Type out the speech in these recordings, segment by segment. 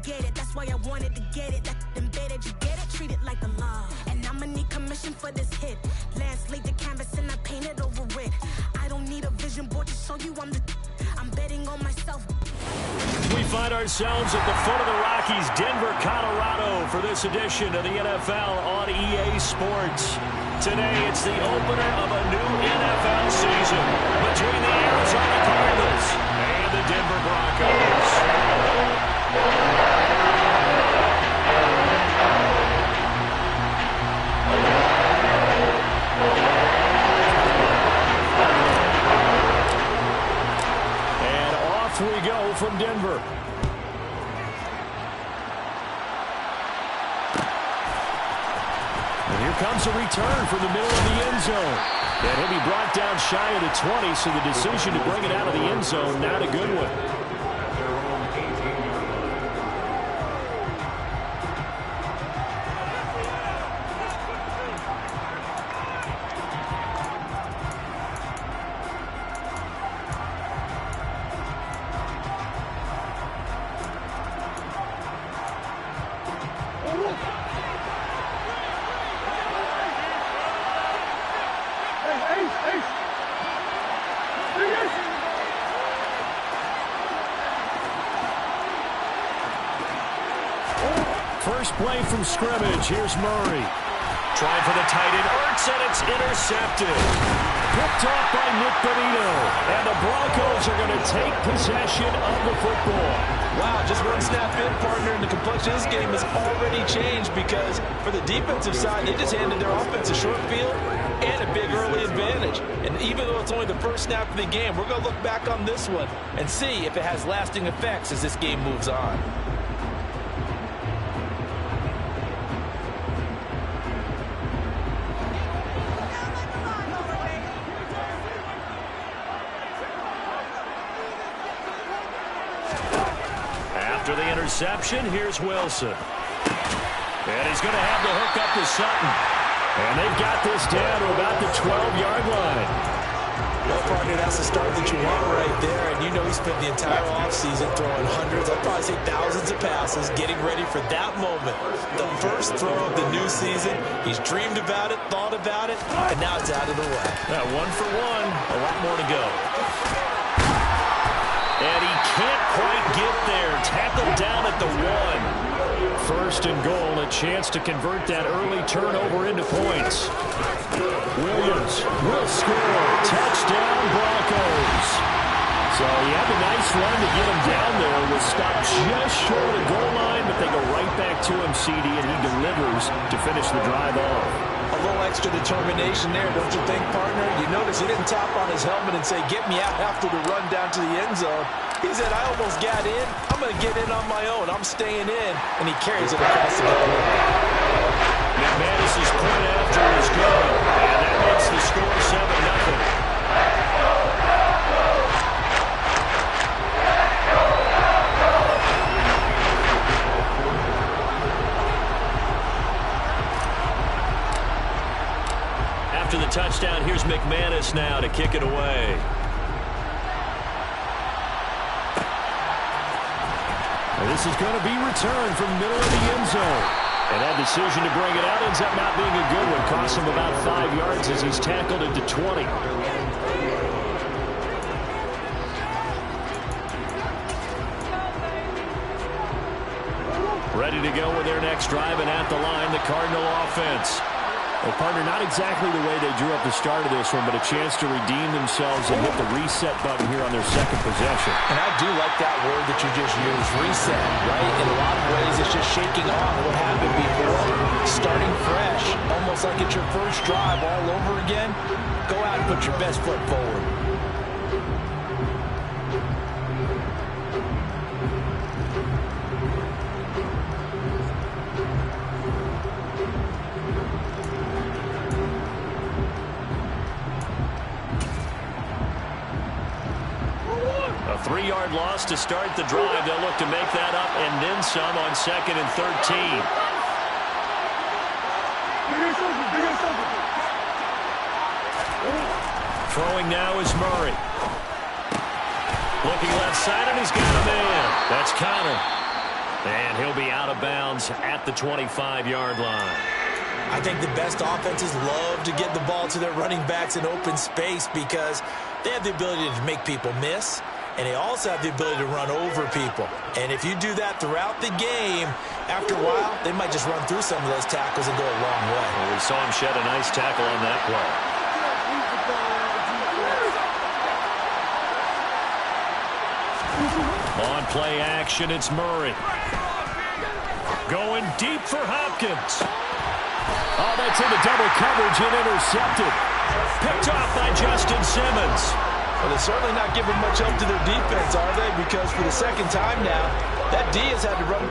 get it. That's why I wanted to get it. That embedded, you get it? Treat it like the law. And I'ma need commission for this hit. Lance laid the canvas and I painted over it. I don't need a vision board to show you I'm betting on myself. We find ourselves at the foot of the Rockies, Denver, Colorado, for this edition of the NFL on EA Sports. Today, it's the opener of a new NFL season between the Arizona Cardinals and the Denver Broncos. And off we go from Denver. Comes a return from the middle of the end zone. And he'll be brought down shy of the 20, so the decision to bring it out of the end zone, not a good one. First play from scrimmage. Here's Murray. Trying for the tight end. Ertz, and it's intercepted. Picked off by Nick Benito. And the Broncos are going to take possession of the football. Wow, just one snap in, partner, and the complexion of this game has already changed because for the defensive side, they just handed their offense a short field and a big early advantage. And even though it's only the first snap of the game, we're going to look back on this one and see if it has lasting effects as this game moves on. After the interception, here's Wilson. And he's going to have the hook up to Sutton. And they've got this down to about the 12-yard line. Well, partner, that's the start that you want right there. And you know he spent the entire offseason throwing hundreds, I'd probably say thousands of passes, getting ready for that moment. The first throw of the new season. He's dreamed about it, thought about it, and now it's out of the way. Now, 1 for 1, a lot more to go. And he can't quite get there. Tackled down at the 1. First and goal, a chance to convert that early turnover into points. Williams will score. Touchdown, Broncos. So he had a nice run to get him down there. Was stopped just short of the goal line, but they go right back to him, CD, and he delivers to finish the drive off. A little extra determination there, don't you think, partner? You notice he didn't tap on his helmet and say, get me out after the run down to the end zone. He said, I almost got in. I'm going to get in on my own. I'm staying in. And he carries it across the goal. McManus's point after is good. And that makes the score 7-0. After the touchdown, here's McManus now to kick it away. And this is going to be returned from the middle of the end zone. And that decision to bring it out ends up not being a good one. Costs him about 5 yards as he's tackled into 20. Ready to go with their next drive, and at the line, the Cardinal offense. Well, partner, not exactly the way they drew up the start of this one, but a chance to redeem themselves and hit the reset button here on their second possession. And I do like that word that you just used, reset, right? In a lot of ways, it's just shaking off what happened before, starting fresh, almost like it's your first drive all over again. Go out and put your best foot forward. A 3-yard loss to start the drive. They'll look to make that up and then some on 2nd and 13. Throwing now is Murray. Looking left side, and he's got a man. That's Connor. And he'll be out of bounds at the 25-yard line. I think the best offenses love to get the ball to their running backs in open space because they have the ability to make people miss, and they also have the ability to run over people. And if you do that throughout the game, after a while, they might just run through some of those tackles and go a long way. Well, we saw him shed a nice tackle on that play. On play action, it's Murray. Going deep for Hopkins. Oh, that's into double coverage and intercepted. Picked off by Justin Simmons. Well, they're certainly not giving much help to their defense, are they? Because for the second time now, that D has had to run.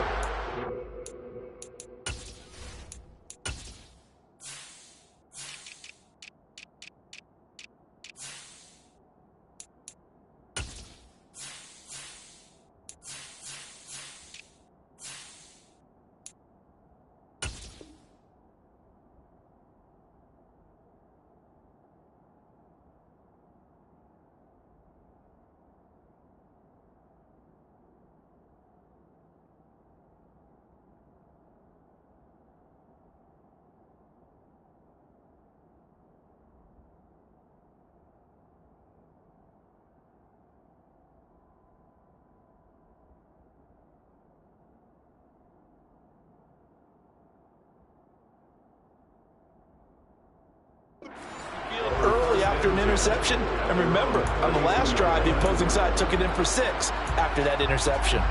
Early after an interception, and remember, on the last drive, the opposing side took it in for 6 after that interception.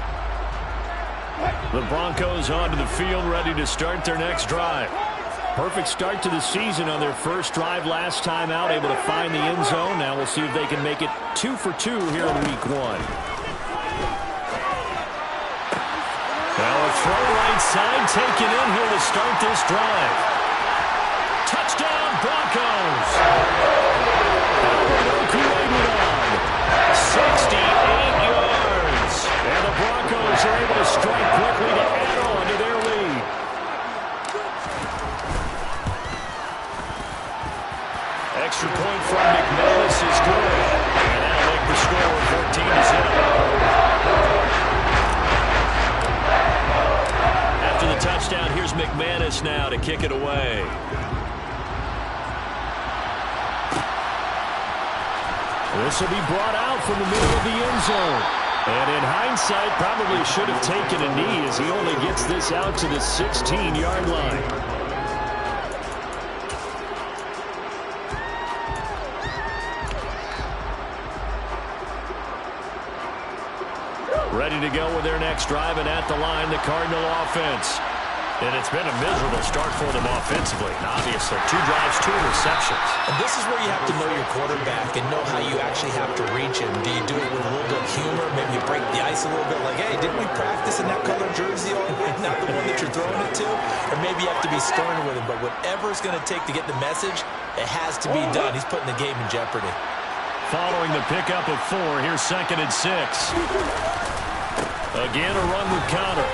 The Broncos onto the field, ready to start their next drive. Perfect start to the season on their first drive last time out, able to find the end zone. Now we'll see if they can make it 2 for 2 here in week 1. Well, a throw right side taken in here to start this drive. Touchdown, Broncos! 68 yards. And the Broncos are able to strike quickly to add on to their lead. Extra point from McManus is good. And that'll make the score 14-0. After the touchdown, here's McManus now to kick it away. This will be brought out from the middle of the end zone. And in hindsight, probably should have taken a knee as he only gets this out to the 16-yard line. Ready to go with their next drive, and at the line, the Cardinal offense. And it's been a miserable start for them offensively. And obviously, 2 drives, 2 interceptions. And this is where you have to know your quarterback and know how you actually have to reach him. Do you do it with a little bit of humor? Maybe you break the ice a little bit like, hey, didn't we practice in that color jersey all week? Not the one that you're throwing it to? Or maybe you have to be stern with him. But whatever it's going to take to get the message, it has to be done. He's putting the game in jeopardy. Following the pickup of 4, here's 2nd and 6. Again, a run with Connor.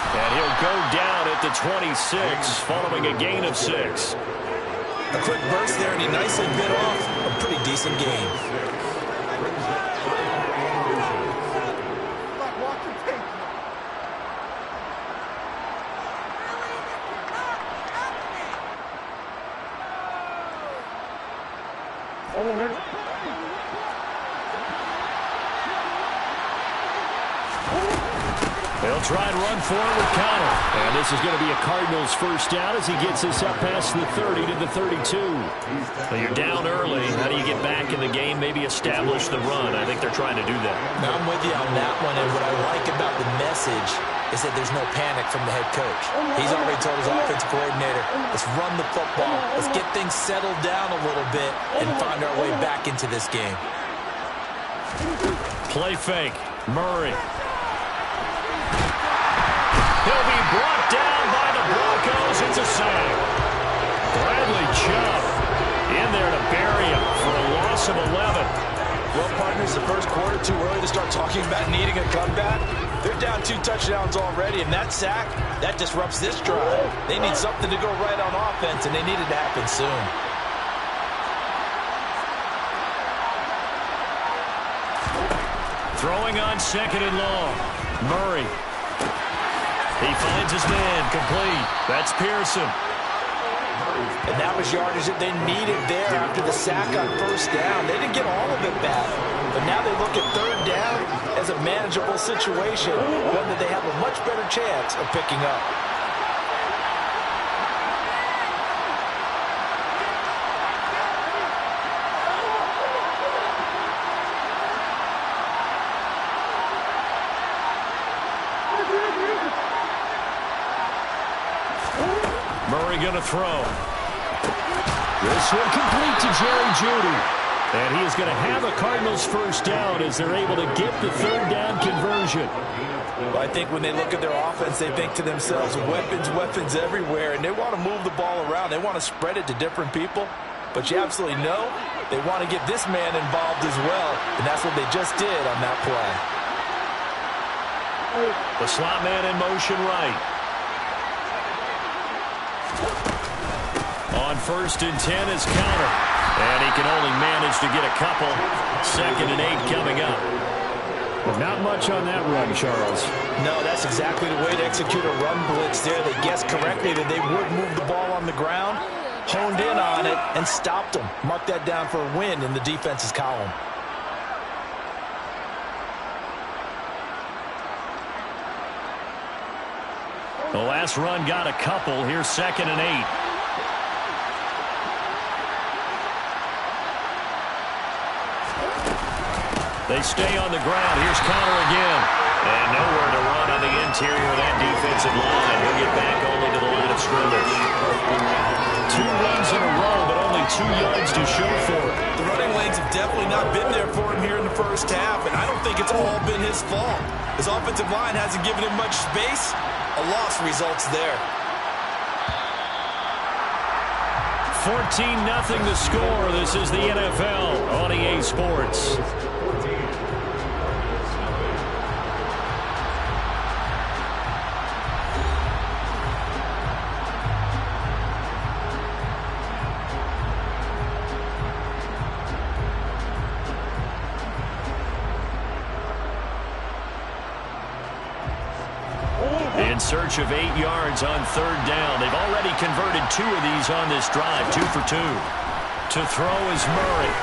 And he'll go down at the 26, following a gain of 6. A quick burst there, and he nicely bit off a pretty decent game. They'll try and run forward with Connor. And this is going to be a Cardinals first down as he gets this up past the 30 to the 32. Well, you're down early. How do you get back in the game? Maybe establish the run. I think they're trying to do that. Now, I'm with you on that one. And what I like about the message is that there's no panic from the head coach. He's already told his offensive coordinator, let's run the football. Let's get things settled down a little bit and find our way back into this game. Play fake. Murray. He'll be brought down by the Broncos. It's a sack. Bradley Chubb in there to bury him for a loss of 11. Well, partners, the first quarter, too early to start talking about needing a comeback. They're down 2 touchdowns already, and that sack, that disrupts this drive. They need something to go right on offense, and they need it to happen soon. Throwing on 2nd and long. Murray. He finds his man, complete. That's Pearson. And that was yardage that they needed there after the sack on first down. They didn't get all of it back, but now they look at third down as a manageable situation, one that they have a much better chance of picking up. Murray going to throw. This one complete to Jerry Jeudy. And he is going to have a Cardinals first down as they're able to get the third down conversion. Well, I think when they look at their offense, they think to themselves, weapons, weapons everywhere, and they want to move the ball around. They want to spread it to different people. But you absolutely know they want to get this man involved as well, and that's what they just did on that play. The slot man in motion right. On 1st and 10 is counter. And he can only manage to get a couple. 2nd and 8 coming up. Well, not much on that run, Charles. No, that's exactly the way to execute a run blitz there. They guessed correctly that they would move the ball on the ground, honed in on it, and stopped them. Mark that down for a win in the defense's column. The last run got a couple. Here's 2nd and 8. They stay on the ground. Here's Connor again. And nowhere to run on the interior of that defensive line. He'll get back only to the line of scrimmage. 2 runs in a row, but only 2 yards to show for it. The running lanes have definitely not been there for him here in the first half, and I don't think it's all been his fault. His offensive line hasn't given him much space. A loss results there. 14-0 the score. This is the NFL on EA Sports. In search of 8 yards on 3rd down. They've already converted 2 of these on this drive, 2 for 2. To throw is Murray.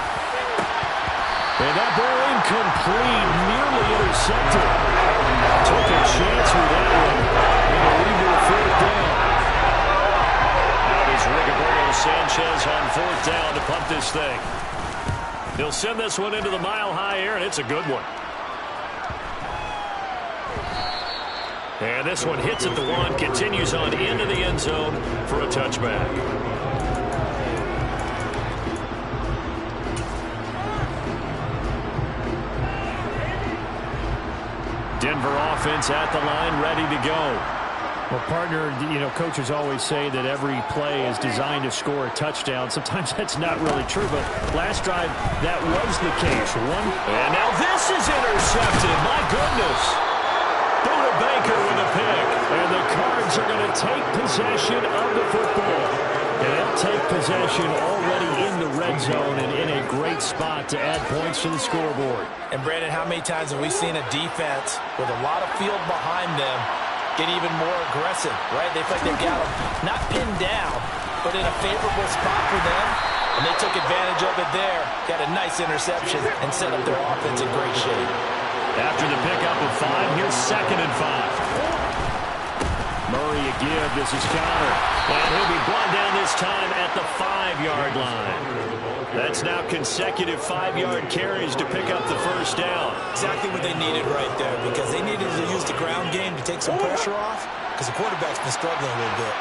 And that ball incomplete, nearly intercepted. Took a chance with that one. And a lead to a 4th down. Out is Rigoberto Sanchez on 4th down to punt this thing. He'll send this one into the mile-high air, and it's a good one. And this one hits at the 1, continues on into the end zone for a touchback. Denver offense at the line, ready to go. Well, partner, you know, coaches always say that every play is designed to score a touchdown. Sometimes that's not really true, but last drive, that was the case. And now this is intercepted. My goodness. Buda Baker with a pick. And the Cards are going to take possession of the football. And they'll take possession already in the red zone and in a great spot to add points to the scoreboard. And, Brandon, how many times have we seen a defense with a lot of field behind them get even more aggressive, right? They feel like they've got them not pinned down, but in a favorable spot for them. And they took advantage of it there. Got a nice interception and set up their offense in great shape. After the pickup of 5, here's 2nd and 5. Murray a give. This is Connor. And he'll be brought down this time at the 5-yard line. That's now consecutive 5-yard carries to pick up the first down. Exactly what they needed right there, because they needed to use the ground game to take some pressure off, because the quarterback's been struggling a little bit.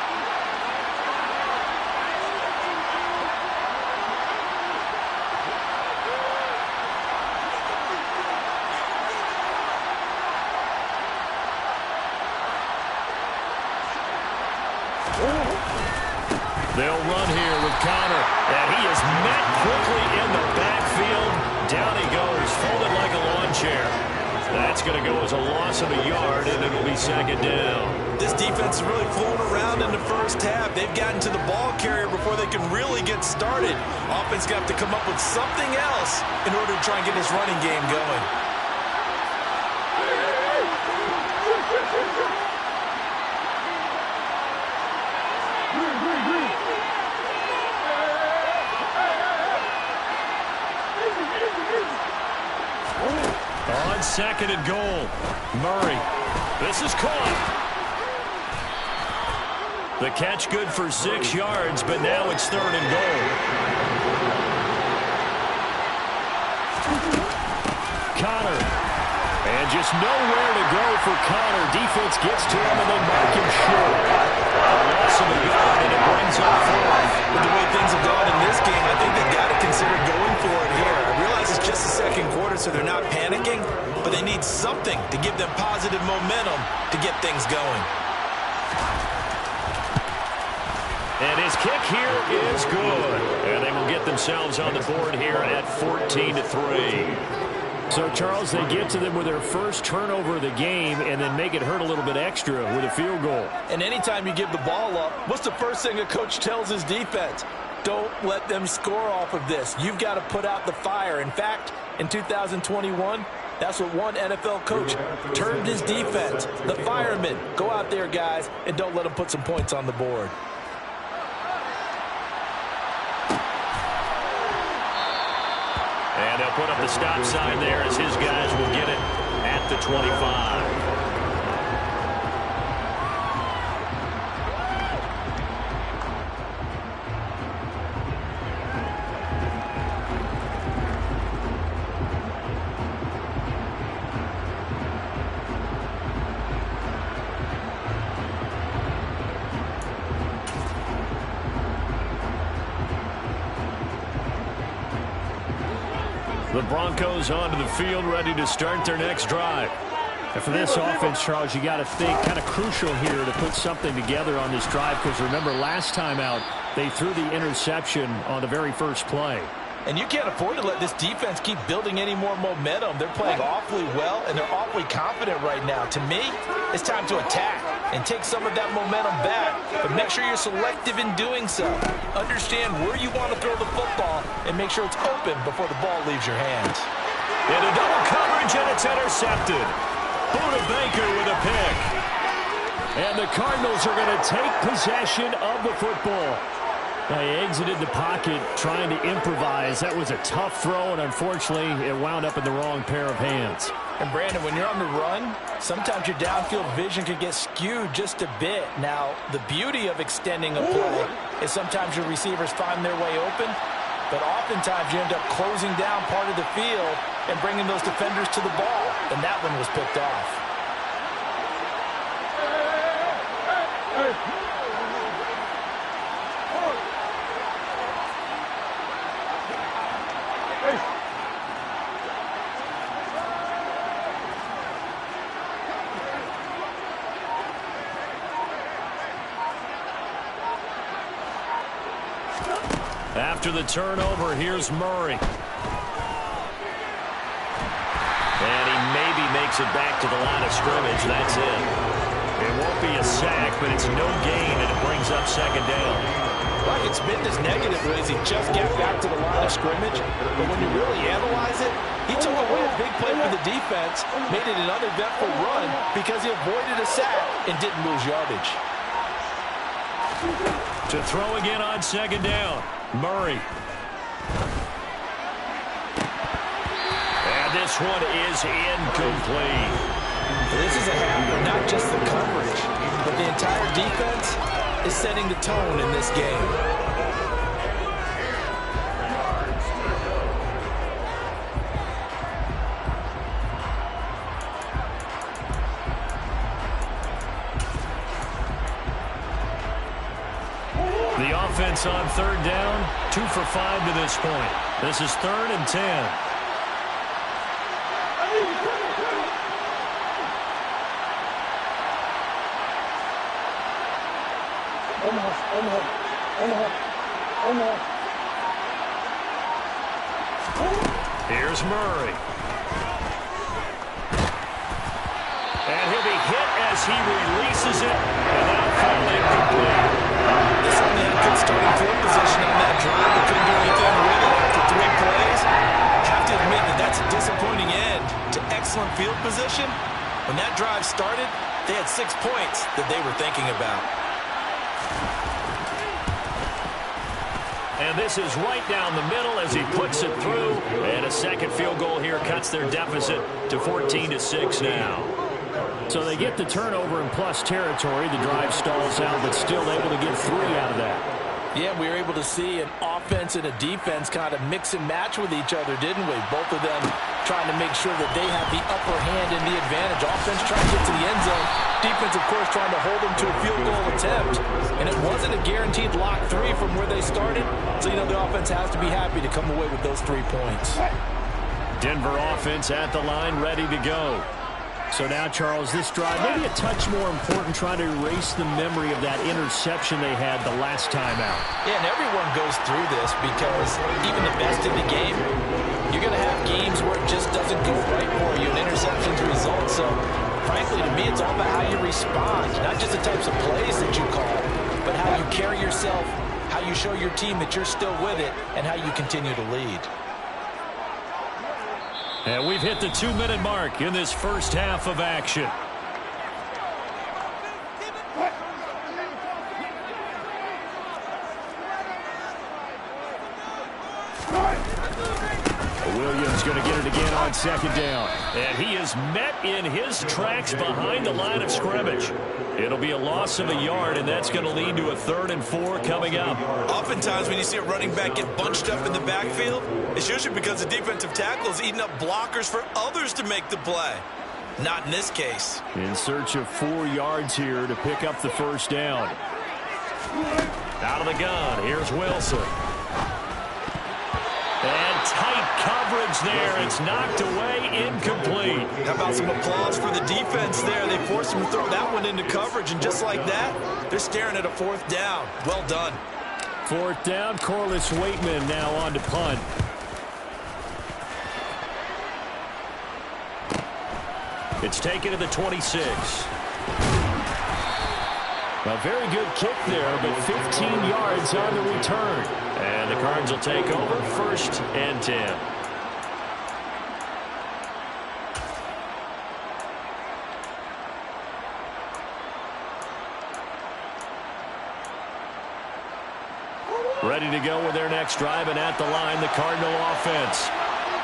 They'll run here with Connor, and he is met quickly in the backfield. Down he goes, folded like a lawn chair. That's going to go as a loss of a yard, and it'll be 2nd down. This defense is really fooling around in the first half. They've gotten to the ball carrier before they can really get started. Offense got to come up with something else in order to try and get this running game going. second and goal. Murray. This is caught. The catch good for 6 yards, but now it's third and goal. Connor. And just nowhere to go for Connor. Defense gets to him and they mark him short. A loss of a yard, and it brings up fourth. With the way things have gone in this game, I think they've got to consider going for it here. I realize it's just the second quarter, so they're not panicking, but they need something to give them positive momentum to get things going. And his kick here is good. And they will get themselves on the board here at 14-3. So, Charles, they get to them with their first turnover of the game and then make it hurt a little bit extra with a field goal. And anytime you give the ball up, what's the first thing a coach tells his defense? Don't let them score off of this. You've got to put out the fire. In fact, in 2021, that's what one NFL coach termed his defense. The firemen. Go out there, guys, and don't let them put some points on the board. And they'll put up the stop sign there as his guys will get it at the 25. The Broncos onto the field, ready to start their next drive. And for this offense, Charles, you got to think kind of crucial here to put something together on this drive, because remember last time out, they threw the interception on the very first play. And you can't afford to let this defense keep building any more momentum. They're playing awfully well, and they're awfully confident right now. To me, it's time to attack and take some of that momentum back. But make sure you're selective in doing so. Understand where you want to throw the football and make sure it's open before the ball leaves your hands. Into double coverage, and it's intercepted. Buda Baker with a pick. And the Cardinals are going to take possession of the football. They exited the pocket trying to improvise. That was a tough throw, and unfortunately, it wound up in the wrong pair of hands. And, Brandon, when you're on the run, sometimes your downfield vision can get skewed just a bit. Now, the beauty of extending a play is sometimes your receivers find their way open, but oftentimes you end up closing down part of the field and bringing those defenders to the ball, and that one was picked off. After the turnover, here's Murray. And he maybe makes it back to the line of scrimmage. That's it. It won't be a sack, but it's no gain, and it brings up second down. Well, it's been this negative as he just got back to the line of scrimmage. But when you really analyze it, he took away a big play for the defense, made it an uneventful run because he avoided a sack and didn't lose yardage. To throw again on second down. Murray. And this one is incomplete. This is a half where not just the coverage, but the entire defense is setting the tone in this game. The offense on third down, 2 for 5 to this point. This is 3rd and 10. Here's Murray. And he'll be hit as he releases it, and that'll fall incomplete. This only had good starting field position on that drive, but couldn't do anything with it after 3 plays. I have to admit that that's a disappointing end to excellent field position. When that drive started, they had 6 points that they were thinking about. And this is right down the middle as he puts it through. And a second field goal here cuts their deficit to 14-6 now. So they get the turnover in plus territory. The drive stalls out, but still able to get 3 out of that. Yeah, we were able to see an offense and a defense kind of mix and match with each other, didn't we? Both of them trying to make sure that they have the upper hand and the advantage. Offense trying to get to the end zone. Defense, of course, trying to hold them to a field goal attempt. And it wasn't a guaranteed lock 3 from where they started. So, the offense has to be happy to come away with those 3 points. Denver offense at the line, ready to go. So now, Charles, this drive maybe a touch more important, trying to erase the memory of that interception they had the last time out. Yeah, and everyone goes through this because even the best in the game, you're going to have games where it just doesn't go right for you, and interceptions result. So, frankly, to me, it's all about how you respond, not just the types of plays that you call, but how you carry yourself, how you show your team that you're still with it, and how you continue to lead. And we've hit the 2-minute mark in this first half of action. Williams going to get it again on second down. And he is met in his tracks behind the line of scrimmage. It'll be a loss of a yard, and that's going to lead to a 3rd and 4 coming up. Oftentimes when you see a running back get bunched up in the backfield, it's usually because the defensive tackle is eating up blockers for others to make the play. Not in this case. In search of 4 yards here to pick up the first down. Out of the gun, here's Wilson. And tight coverage there. It's knocked away, incomplete. How about some applause for the defense there? They forced him to throw that one into coverage, and just like that, they're staring at a 4th down. Well done. 4th down, Corliss Waitman now on to punt. It's taken to the 26. A very good kick there, but 15 yards on the return. And the Cards will take over 1st and 10. Ready to go with their next drive, and at the line, the Cardinal offense.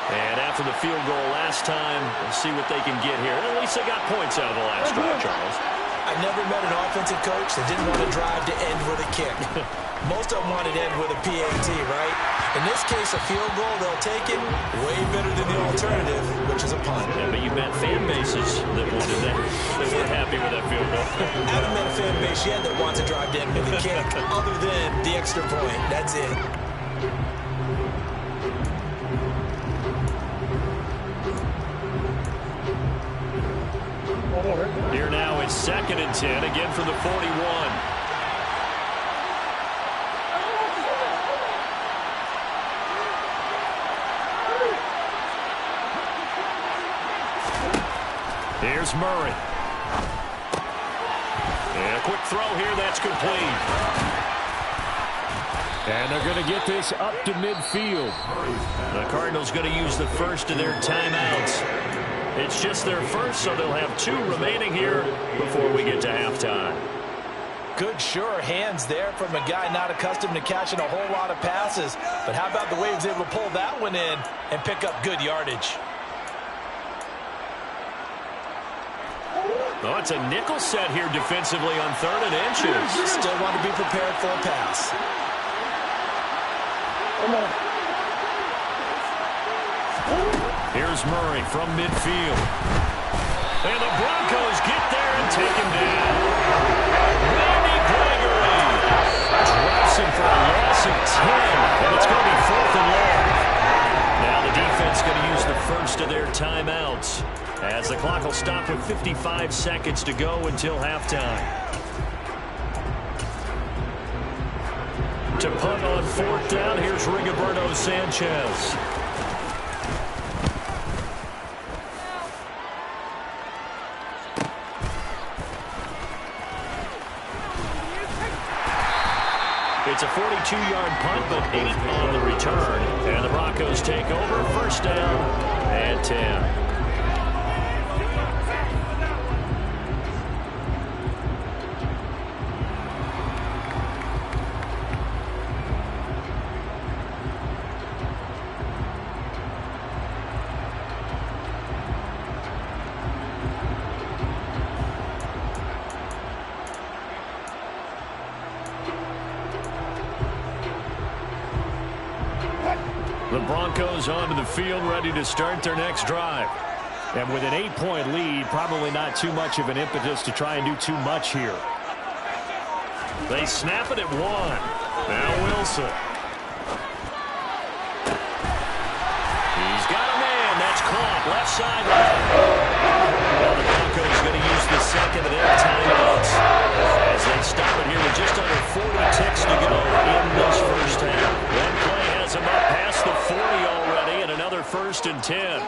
And after the field goal last time, we'll see what they can get here. At least they got points out of the last drive, Charles. I've never met an offensive coach that didn't want to drive to end with a kick. Most of them wanted to end with a PAT, right? In this case, a field goal, they'll take it way better than the alternative, which is a punt. Yeah, but you met fan bases that wanted that. They weren't happy with that field goal. I haven't met a fan base yet that wants to drive to end with a kick other than the extra point. That's it. Here now it's 2nd and 10, again from the 41. Here's Murray. And a quick throw here, that's complete. And they're going to get this up to midfield. The Cardinals going to use the first of their timeouts. It's just their first, so they'll have 2 remaining here before we get to halftime. Good, sure hands there from a guy not accustomed to catching a whole lot of passes. But how about the way he was able to pull that one in and pick up good yardage? Oh, it's a nickel set here defensively on 3rd and inches. Still want to be prepared for a pass. Here's Murray from midfield. And the Broncos get there and take him down. Randy Gregory drops him for a loss of 10, and it's going to be 4th and long. Now the defense going to use the first of their timeouts, as the clock will stop with 55 seconds to go until halftime. To punt on 4th down, here's Rigoberto Sanchez. It's a 42-yard punt, but 8 on the return. And the Broncos take over, 1st down and 10. Broncos onto the field, ready to start their next drive. And with an 8-point lead, probably not too much of an impetus to try and do too much here. They snap it at 1. Now Wilson. He's got a man. That's caught. Left sideline. Well, the Broncos going to use the second of their timeouts as they stop it here with just under 40 ticks to go in this first half. One play has them up past the 40 already, and another 1st and 10.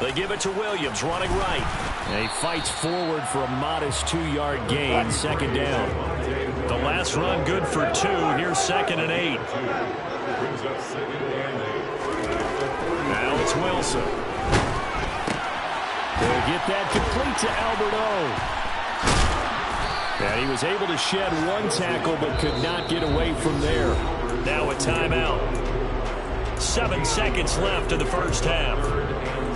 They give it to Williams, running right. And he fights forward for a modest 2-yard gain, 2nd down. The last run good for 2. Here's 2nd and 8. Now it's Wilson. They'll get that complete to Albert O. And he was able to shed 1 tackle but could not get away from there. Now a timeout. 7 seconds left in the first half.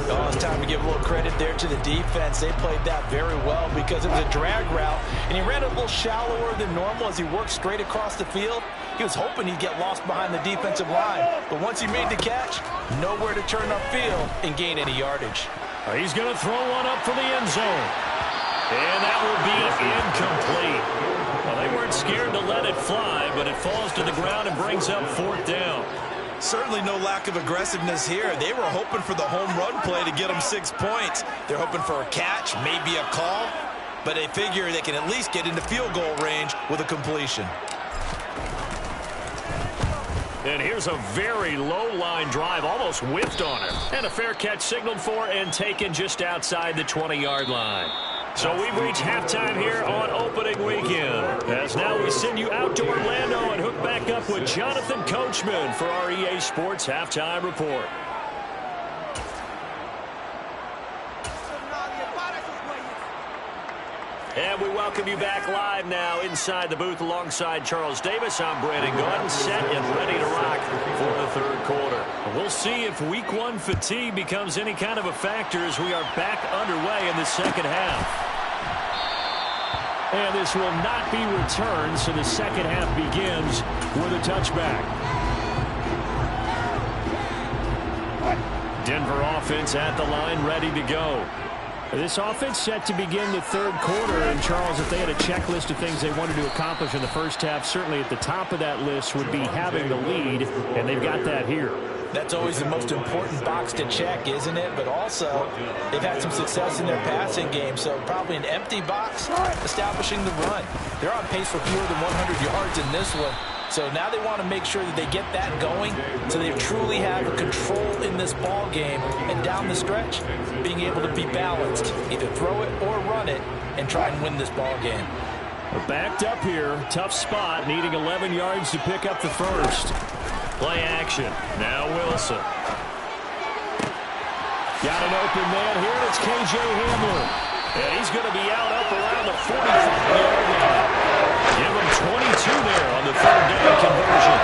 Oh, it's time to give a little credit there to the defense. They played that very well because it was a drag route, and he ran a little shallower than normal as he worked straight across the field. He was hoping he'd get lost behind the defensive line, but once he made the catch, nowhere to turn upfield and gain any yardage. He's going to throw one up for the end zone, and that will be incomplete. Well, they weren't scared to let it fly, but it falls to the ground and brings up 4th down. Certainly no lack of aggressiveness here. They were hoping for the home run play to get them 6 points. They're hoping for a catch, maybe a call, but they figure they can at least get into field goal range with a completion. And here's a very low-line drive, almost whiffed on it. And a fair catch signaled for and taken just outside the 20-yard line. So we've reached halftime here on opening weekend. As now we send you out to Orlando and hook back up with Jonathan Coachman for our EA Sports Halftime Report. And we welcome you back live now inside the booth alongside Charles Davis. I'm Brandon Gordon, set and ready to rock for the 3rd quarter. We'll see if week 1 fatigue becomes any kind of a factor as we are back underway in the 2nd half. And this will not be returned, so the 2nd half begins with a touchback. Denver offense at the line, ready to go. This offense set to begin the 3rd quarter, and Charles, if they had a checklist of things they wanted to accomplish in the first half, certainly at the top of that list would be having the lead, and they've got that here. That's always the most important box to check, isn't it? But also, they've had some success in their passing game, so probably an empty box establishing the run. They're on pace for fewer than 100 yards in this one. So now they want to make sure that they get that going so they truly have a control in this ball game. And down the stretch, being able to be balanced, either throw it or run it and try and win this ball game. We're backed up here. Tough spot, needing 11 yards to pick up the first. Play action. Now Wilson. Got an open man here. It's K.J. Hamler. And he's going to be out up around the 45-yard line. Give him 22 there on the 3rd down conversion.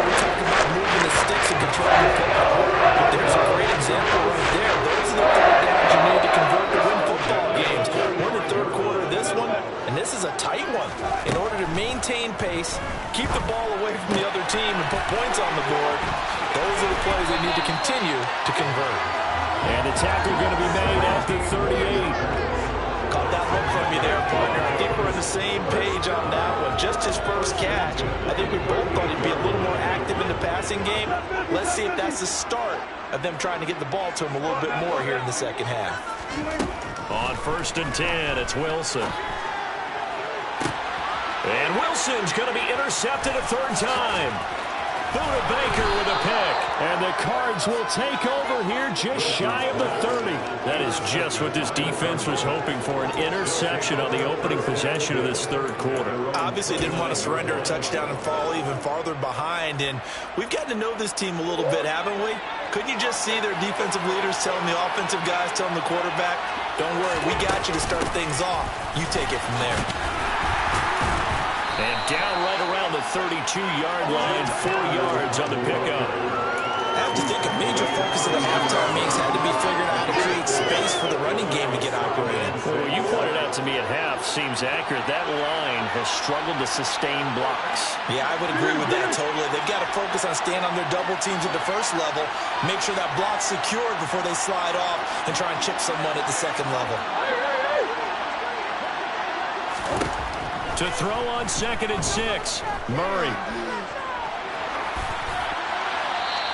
We talk about moving the sticks and controlling the football. But there's a great example right there. Those are the 3rd downs you need to convert to win football games. We're in the 3rd quarter of this one, and this is a tight one. In order to maintain pace, keep the ball away from the other team, and put points on the board, those are the plays they need to continue to convert. And the tackle going to be made at the 38. Caught that look from you there, partner. I think we're on the same page on that one. Just his first catch. I think we both thought he'd be a little more active in the passing game. Let's see if that's the start of them trying to get the ball to him a little bit more here in the 2nd half. On 1st and 10, it's Wilson. And Wilson's going to be intercepted a 3rd time. Buda Baker with a pick. And the Cards will take over here just shy of the 30. That is just what this defense was hoping for, an interception on the opening possession of this 3rd quarter. Obviously didn't want to surrender a touchdown and fall even farther behind. And we've gotten to know this team a little bit, haven't we? Couldn't you just see their defensive leaders telling the offensive guys, telling the quarterback, don't worry, we got you to start things off. You take it from there. And down right around the 32-yard line, 4 yards on the pickup. I have to think a major focus of the halftime meetings had to be figuring out how to create space for the running game to get operating. Well, you pointed out to me at half seems accurate. That line has struggled to sustain blocks. Yeah, I would agree with that totally. They've got to focus on staying on their double teams at the first level, make sure that block's secured before they slide off and try and chip someone at the second level. To throw on 2nd and 6, Murray.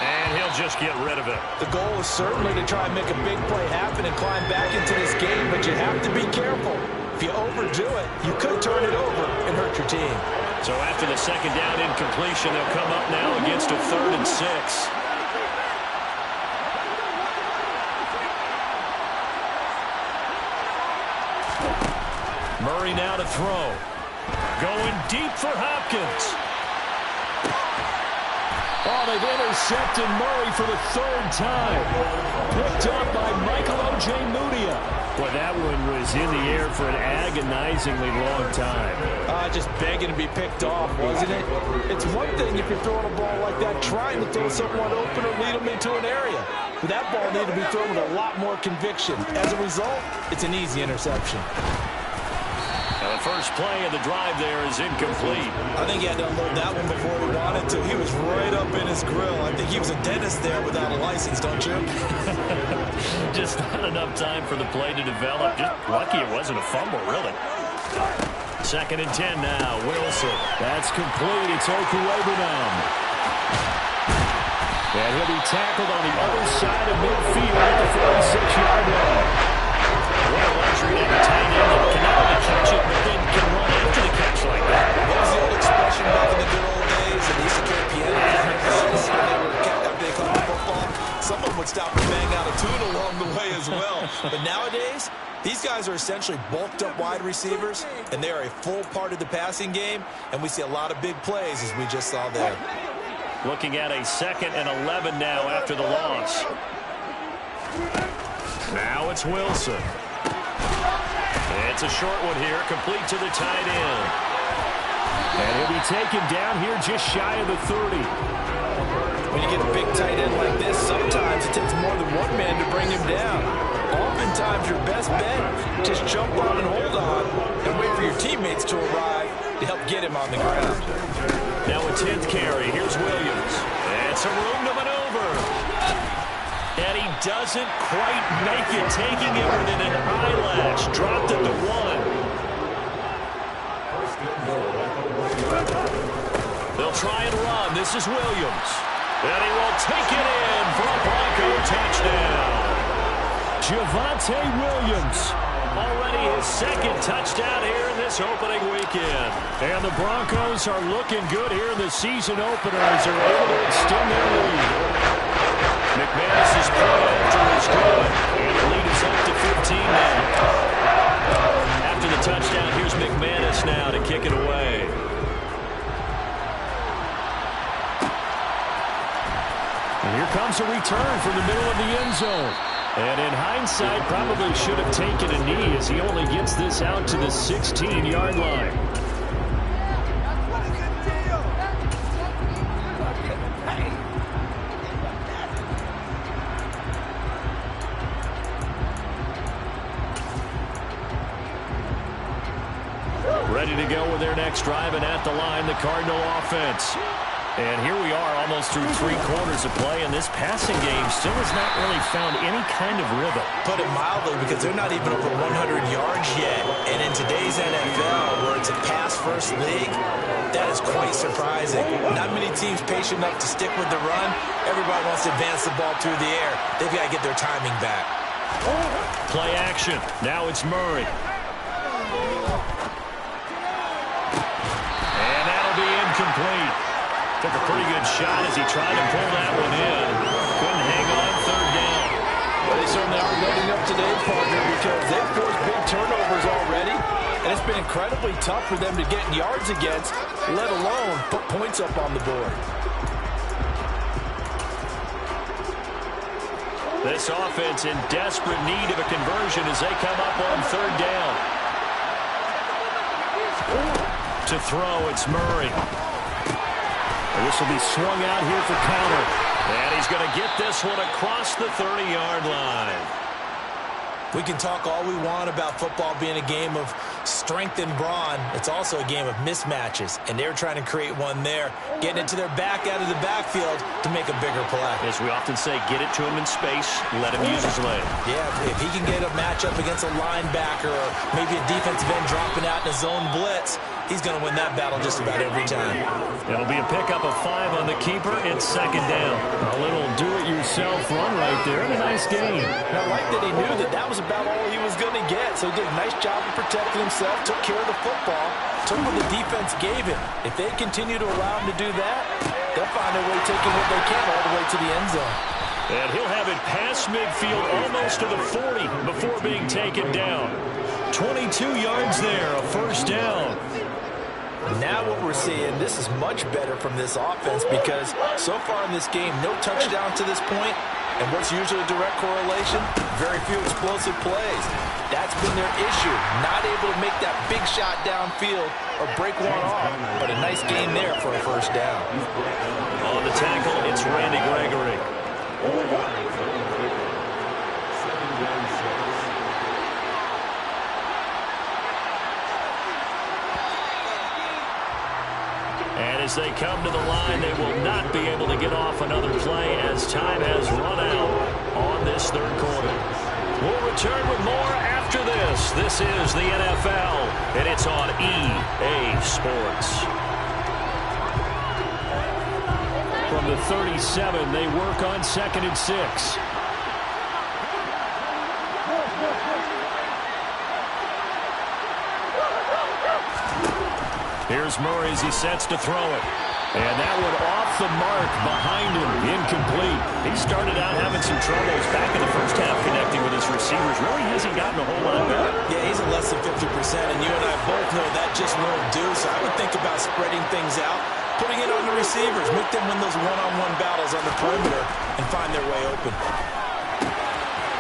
And he'll just get rid of it. The goal is certainly to try and make a big play happen and climb back into this game, but you have to be careful. If you overdo it, you could turn it over and hurt your team. So after the 2nd down incompletion, they'll come up now against a 3rd and 6. Murray now to throw. Going deep for Hopkins. Oh, they've intercepted Murray for the 3rd time. Picked up by Michael Ojemudia. Boy, that one was in the air for an agonizingly long time. Just begging to be picked off, wasn't it? It's one thing if you're throwing a ball like that, trying to throw someone open or lead them into an area. But that ball needed to be thrown with a lot more conviction. As a result, it's an easy interception. Now the first play of the drive there is incomplete. I think he had to unload that one before he wanted to. He was right up in his grill. I think he was a dentist there without a license, don't you? Just not enough time for the play to develop. Just lucky it wasn't a fumble, really. 2nd and 10 now. Wilson. That's complete. It's Okuegbunam. And he'll be tackled on the other side of midfield at the 46-yard line. What a luxury to have a tight end that can not only catch it, but then can run after the catch like that. What was the old expression back in the good old days? And they used to carry piano after they called football. Someone would stop and bang out a tune along the way as well. But nowadays, these guys are essentially bulked up wide receivers, and they are a full part of the passing game, and we see a lot of big plays as we just saw there. Looking at a 2nd and 11 now after the loss. Now it's Wilson. It's a short one here, complete to the tight end. And he'll be taken down here just shy of the 30. When you get a big tight end like this, sometimes it takes more than one man to bring him down. Oftentimes, your best bet, just jump on and hold on and wait for your teammates to arrive to help get him on the ground. Now a 10th carry. Here's Williams. And some room to maneuver. And he doesn't quite make it, taking it within an eyelash. Dropped at the 1. They'll try and run. This is Williams. And he will take it in for a Bronco touchdown. Javonte Williams. Already his 2nd touchdown here in this opening weekend. And the Broncos are looking good here in the season opener as they're able to extend their lead. McManus's point after is good. And the lead is up to 15 now. After the touchdown, here's McManus now to kick it away. And here comes a return from the middle of the end zone. And in hindsight, probably should have taken a knee as he only gets this out to the 16-yard line. Ready to go with their next drive, and at the line, the Cardinal offense. And here we are almost through 3 quarters of play, and this passing game still has not really found any kind of rhythm. Put it mildly, because they're not even over 100 yards yet. And in today's NFL, where it's a pass-first league, that is quite surprising. Not many teams patient enough to stick with the run. Everybody wants to advance the ball through the air. They've got to get their timing back. Play action. Now it's Murray. And that'll be incomplete. Took a pretty good shot as he tried to pull that one in. Couldn't hang on 3rd down. Well, they certainly aren't letting up today, partner, because they've forced big turnovers already, and it's been incredibly tough for them to get yards against, let alone put points up on the board. This offense in desperate need of a conversion as they come up on 3rd down. To throw, it's Murray. This will be swung out here for counter. And he's going to get this one across the 30-yard line. We can talk all we want about football being a game of strength and brawn. It's also a game of mismatches, and they're trying to create one there, getting it to their back out of the backfield to make a bigger play. As we often say, get it to him in space, let him use his leg. Yeah, if he can get a matchup against a linebacker or maybe a defensive end dropping out in a zone blitz, he's going to win that battle just about every time. It'll be a pickup of 5 on the keeper. It's second down. A little do-it-yourself run right there. A nice game. Now, I like that he knew that was about all he was going to get. So he did a nice job of protecting himself, took care of the football, took what the defense gave him. If they continue to allow him to do that, they'll find a way taking what they can all the way to the end zone. And he'll have it past midfield almost to the 40 before being taken down. 22 yards there, a first down. Now what we're seeing, this is much better from this offense because so far in this game, no touchdown to this point, and what's usually a direct correlation? Very few explosive plays. That's been their issue, not able to make that big shot downfield or break one off, but a nice game there for a first down. On the tackle, it's Randy Gregory. And as they come to the line, they will not be able to get off another play as time has run out on this third quarter. We'll return with more after this. This is the NFL, and it's on EA Sports. From the 37, they work on 2nd and 6. Here's Murray as he sets to throw it. And that one off the mark behind him, incomplete. He started out having some troubles back in the first half connecting with his receivers. Really hasn't gotten a whole lot better. Yeah, he's at less than 50%, and you and I both know that just won't do. So I would think about spreading things out, putting it on the receivers, make them win those one-on-one battles on the perimeter, and find their way open.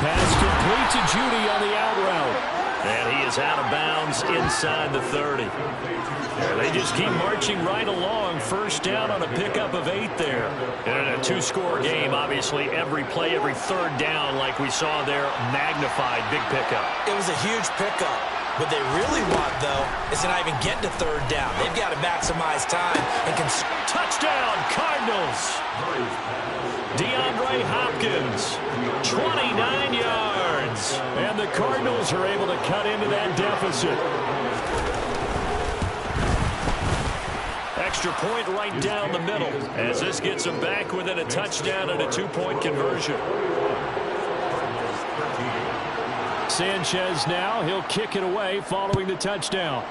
Pass complete to Judy on the out route. And he is out of bounds inside the 30. And they just keep marching right along. First down on a pickup of 8 there. And in a 2-score game, obviously, every play, every third down, like we saw there, magnified, big pickup. It was a huge pickup. What they really want, though, is to not even get to third down. They've got to maximize time and touchdown, Cardinals! DeAndre Hopkins, 29 yards. And the Cardinals are able to cut into that deficit. Extra point right down the middle as this gets them back within a touchdown and a 2-point conversion. Sanchez now, he'll kick it away following the touchdown.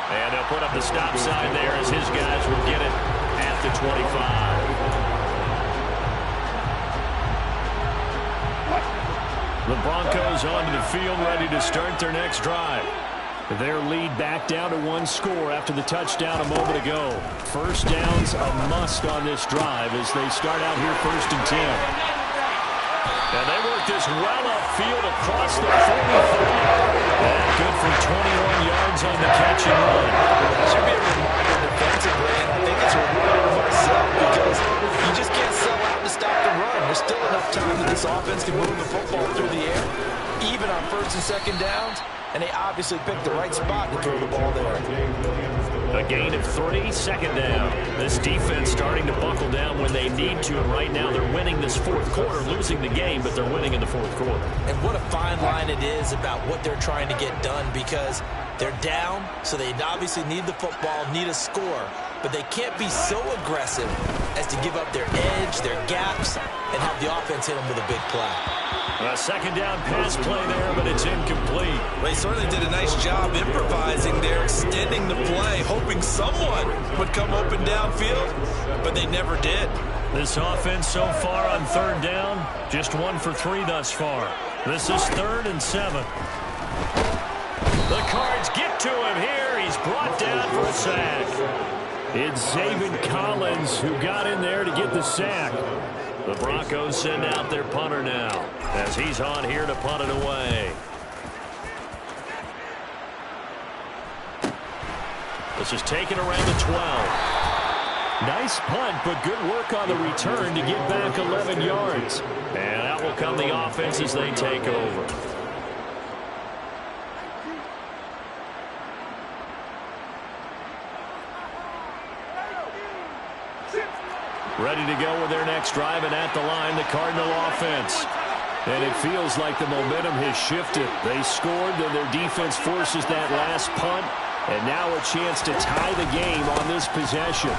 And they'll put up the stop sign there as his guys will get it at the 25. The Broncos onto the field ready to start their next drive. Their lead back down to 1 score after the touchdown a moment ago. First down's a must on this drive as they start out here 1st and 10. And they work this well upfield across the 45. And good for 21 yards on the catch and run. That should be a reminder defensively, and I think it's a reminder to myself because you just can't sell out to stop the run. There's still enough time that this offense can move the football through the air, even on 1st and 2nd downs. And they obviously picked the right spot to throw the ball there. A gain of 3, 2nd down. This defense starting to buckle down when they need to, and right now they're winning this 4th quarter, losing the game, but they're winning in the 4th quarter. And what a fine line it is about what they're trying to get done because they're down, so they obviously need the football, need a score, but they can't be so aggressive as to give up their edge, their gaps, and have the offense hit them with a big play. A 2nd down pass play there, but it's incomplete. They certainly did a nice job improvising there, extending the play, hoping someone would come open downfield, but they never did. This offense so far on 3rd down, just 1 for 3 thus far. This is 3rd and 7. The Cards get to him here. He's brought down for a sack. It's Zaven Collins who got in there to get the sack. The Broncos send out their punter now as he's on here to punt it away. This is taken around the 12. Nice punt, but good work on the return to get back 11 yards. And out will come the offense as they take over. Ready to go with their next drive, and at the line, the Cardinal offense. And it feels like the momentum has shifted. They scored, then their defense forces that last punt, and now a chance to tie the game on this possession.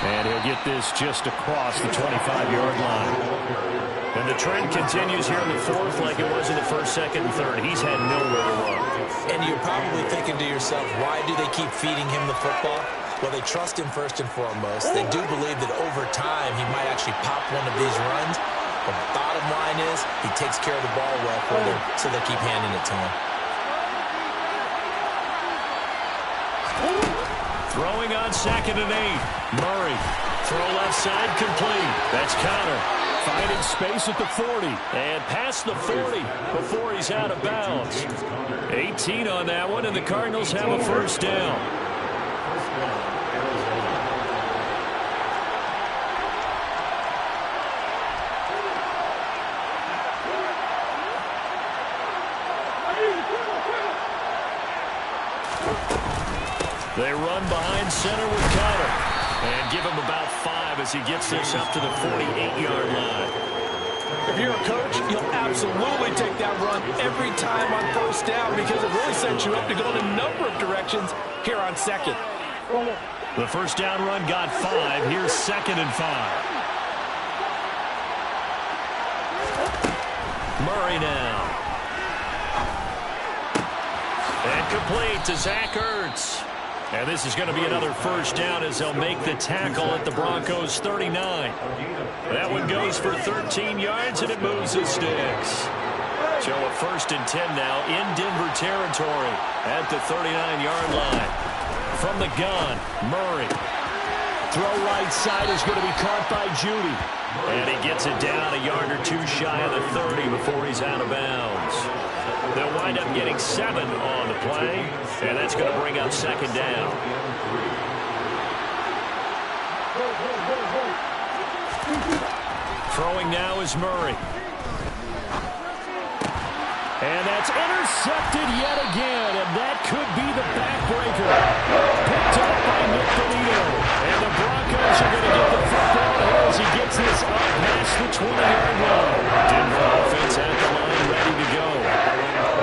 And he'll get this just across the 25-yard line. And the trend continues here in the fourth like it was in the first, second, and third. He's had nowhere to run. And you're probably thinking to yourself, why do they keep feeding him the football? Well, they trust him first and foremost. They do believe that over time he might actually pop one of these runs. But the bottom line is he takes care of the ball well for them, so they keep handing it to him. Throwing on 2nd and 8. Murray. Throw left side complete. That's Connor. Finding space at the 40. And past the 40 before he's out of bounds. 18 on that one, and the Cardinals have a first down. They run behind center with Connor. And give him about 5 as he gets this up to the 48-yard line. If you're a coach, you'll absolutely take that run every time on first down because it really sets you up to go in a number of directions here on second. The first down run got 5. Here's 2nd and 5. Murray now. And complete to Zach Ertz. And this is going to be another first down as they'll make the tackle at the Broncos' 39. That one goes for 13 yards, and it moves the sticks. So a 1st and 10 now in Denver territory at the 39-yard line. From the gun, Murray. Throw right side is going to be caught by Judy. And he gets it down a yard or 2 shy of the 30 before he's out of bounds. They'll wind up getting 7 on the play, and that's going to bring up 2nd down. Throwing now is Murray. And that's intercepted yet again, and that could be the backbreaker. Picked up by Nick Bonito. And the Broncos are going to get the football as he gets this up past the 20-yard line. Denver offense at the line ready to go.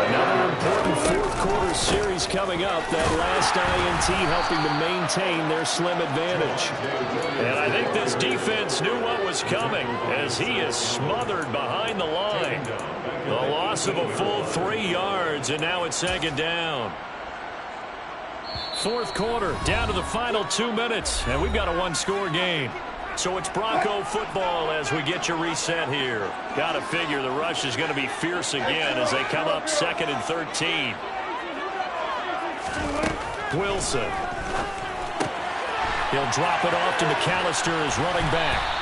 Another important fourth-quarter series coming up. That last INT helping to maintain their slim advantage. And I think this defense knew what was coming as he is smothered behind the line. The loss of a full 3 yards, and now it's 2nd down. Fourth quarter, down to the final 2 minutes, and we've got a one-score game. So it's Bronco football as we get your reset here. Got to figure the rush is going to be fierce again as they come up 2nd and 13. Wilson. He'll drop it off to McAllister as running back.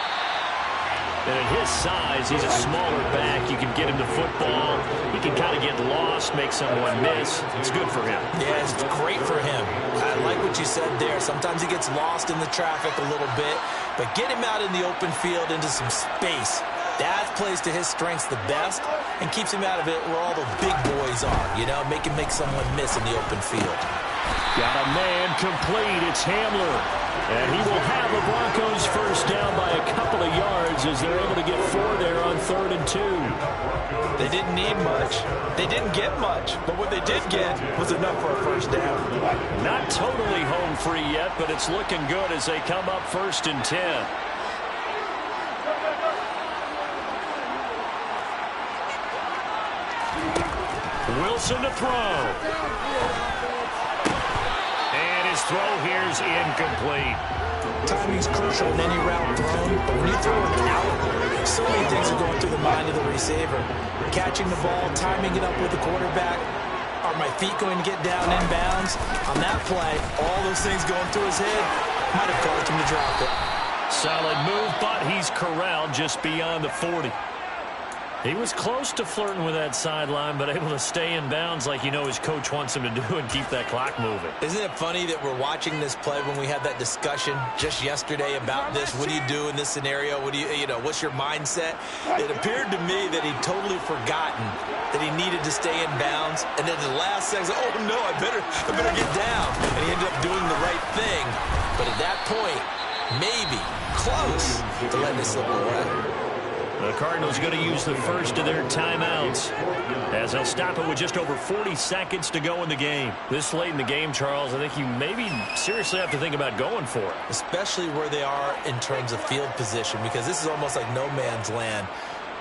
And at his size, he's a smaller back. You can get him the football. He can kind of get lost, make someone miss. It's good for him. Yeah, it's great for him. I like what you said there. Sometimes he gets lost in the traffic a little bit, but get him out in the open field into some space. That plays to his strengths the best and keeps him out of it where all the big boys are, you know, make someone miss in the open field. Got a man complete. It's Hamler. And he will have the Broncos first down by a couple of yards as they're able to get 4 there on 3rd and 2. They didn't need much. They didn't get much. But what they did get was enough for a first down. Not totally home free yet, but it's looking good as they come up 1st and 10. Wilson to throw. And his throw here's incomplete. Timing's crucial in any route thrown, but when you throw it out, so many things are going through the mind of the receiver. Catching the ball, timing it up with the quarterback. Are my feet going to get down inbounds? On that play, all those things going through his head might have caused him to drop it. Solid move, but he's corralled just beyond the 40. He was close to flirting with that sideline, but able to stay in bounds like his coach wants him to do and keep that clock moving. Isn't it funny that we're watching this play when we had that discussion just yesterday about this? What do you do in this scenario? What do what's your mindset? It appeared to me that he'd totally forgotten that he needed to stay in bounds, and then the last second, oh no, I better get down. And he ended up doing the right thing. But at that point, maybe close to letting it slip away. The Cardinals going to use the first of their timeouts as they'll stop it with just over 40 seconds to go in the game. This late in the game, Charles, I think you maybe seriously have to think about going for it. Especially where they are in terms of field position, because this is almost like no man's land.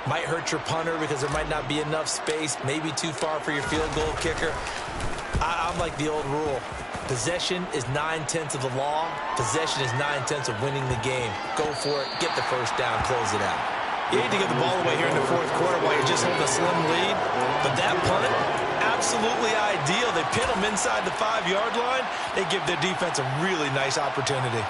Might hurt your punter because there might not be enough space, maybe too far for your field goal kicker. I'm like the old rule. Possession is 9/10 of the law. Possession is 9/10 of winning the game. Go for it. Get the first down. Close it out. You need to get the ball away here in the fourth quarter while you're just holding a slim lead. But that punt, absolutely ideal. They pin them inside the 5-yard line. They give their defense a really nice opportunity.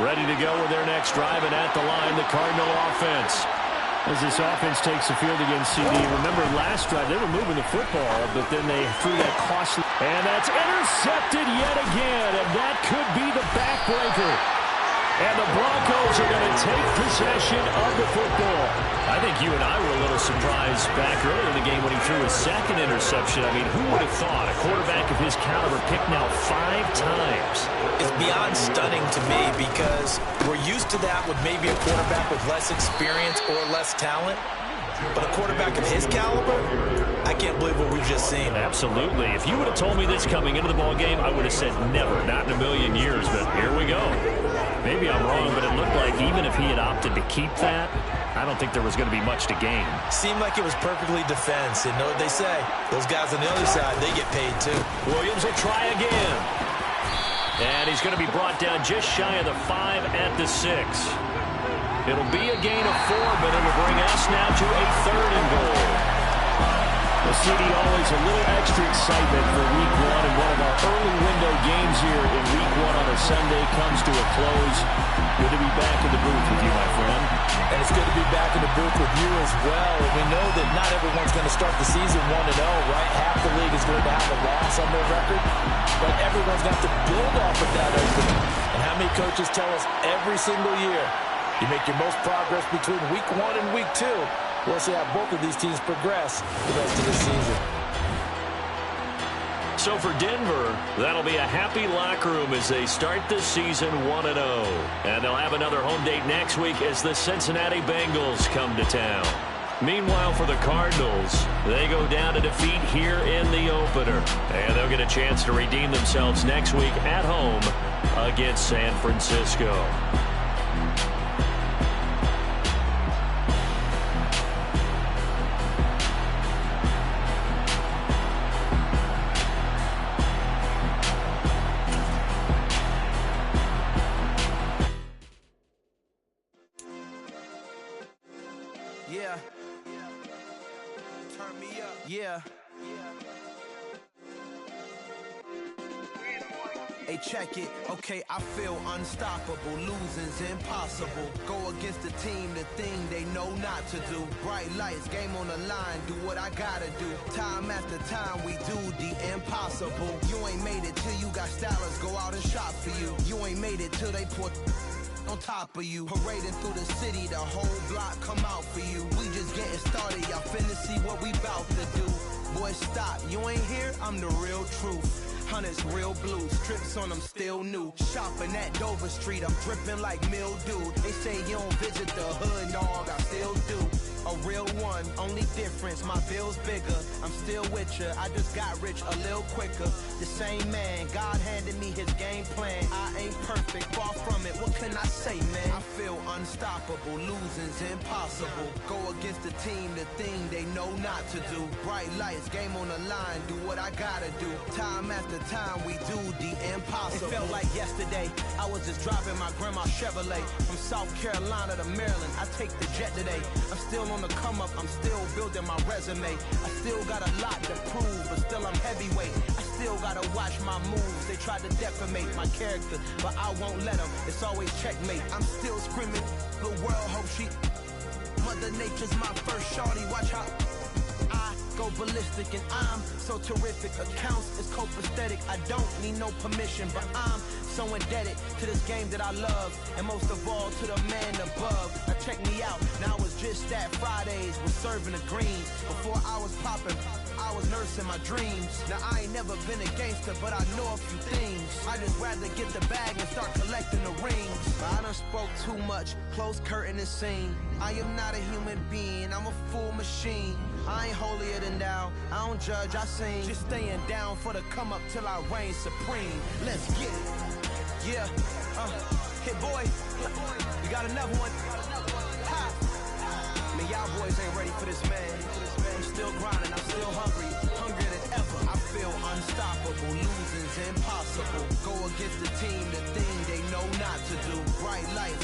Ready to go with their next drive, and at the line, the Cardinal offense. As this offense takes the field against CD. Remember last drive, they were moving the football, but then they threw that costly. And that's intercepted yet again, and that could be the backbreaker. And the Broncos are going to take possession of the football. I think you and I were a little surprised back earlier in the game when he threw his second interception. I mean, who would have thought a quarterback of his caliber picked now 5 times? It's beyond stunning to me because we're used to that with maybe a quarterback with less experience or less talent. But a quarterback of his caliber, I can't believe what we've just seen. Absolutely. If you would have told me this coming into the ball game, I would have said never, not in a million years. But here we go. Maybe I'm wrong, but it looked like even if he had opted to keep that, I don't think there was going to be much to gain. Seemed like it was perfectly defense. And know what they say? Those guys on the other side, they get paid too. Williams will try again. And he's going to be brought down just shy of the 5 at the 6. It'll be a gain of 4, but it'll bring us now to a 3rd and goal. The CD always a little extra excitement for week 1, and one of our early window games here in week 1 on a Sunday comes to a close. Good to be back in the booth with you, my friend. And it's good to be back in the booth with you as well. And we know that not everyone's going to start the season 1-0, right? Half the league is going to have a loss on their record. But everyone's got to build off of that opening. And how many coaches tell us every single year, you make your most progress between week 1 and week 2. We'll see how both of these teams progress the rest of the season. So for Denver, that'll be a happy locker room as they start this season 1-0. And they'll have another home date next week as the Cincinnati Bengals come to town. Meanwhile, for the Cardinals, they go down to defeat here in the opener. And they'll get a chance to redeem themselves next week at home against San Francisco. Yeah. Turn me up. Yeah. Hey, check it. Okay, I feel unstoppable. Losing's impossible. Go against the team, the thing they know not to do. Bright lights, game on the line, do what I gotta do. Time after time, we do the impossible. You ain't made it till you got stylers go out and shop for you. You ain't made it till they put on top of you. Parading through the city, the whole block come out for you. We just getting started, y'all finna see what we bout to do. Boy, stop, you ain't here, I'm the real truth. Hunters, real blue, strips on them still new. Shopping at Dover Street, I'm dripping like mildew. They say you don't visit the hood, dog, I still do. A real one, only difference, my bill's bigger. I'm still with ya, I just got rich a little quicker. The same man, God handed me his game plan. I ain't perfect, far from it, what can I say, man? I feel unstoppable, losing's impossible. Go against the team, the thing they know not to do. Bright lights, game on the line, do what I gotta do. Time after time, we do the impossible. It felt like yesterday, I was just driving my grandma's Chevrolet. From South Carolina to Maryland, I take the jet today. I'm still on the come up, I'm still building my resume. I still got a lot to prove, but still I'm heavyweight. I still gotta watch my moves. They tried to defamate my character, but I won't let them. It's always checkmate. I'm still screaming. The world hopes she. Mother Nature's my first shorty. Watch how I go ballistic, and I'm so terrific. Accounts is copacetic. I don't need no permission, but I'm so indebted to this game that I love, and most of all to the man above. Now check me out. Now it's just that Fridays was serving the greens. Before I was popping, I was nursing my dreams. Now I ain't never been a gangster, but I know a few things. I just rather get the bag and start collecting the rings. But I done spoke too much. Close curtain and scene. I am not a human being. I'm a full machine. I ain't holier than thou. I don't judge, I sing. Just staying down for the come up till I reign supreme. Let's get it. Yeah. Hey boy, we got another one. Ha. Man, y'all boys ain't ready for this, man. I'm still grinding, I'm still hungry. Hungrier than ever. I feel unstoppable. Losing's impossible. Go against the team, the thing they know not to do. Bright lights,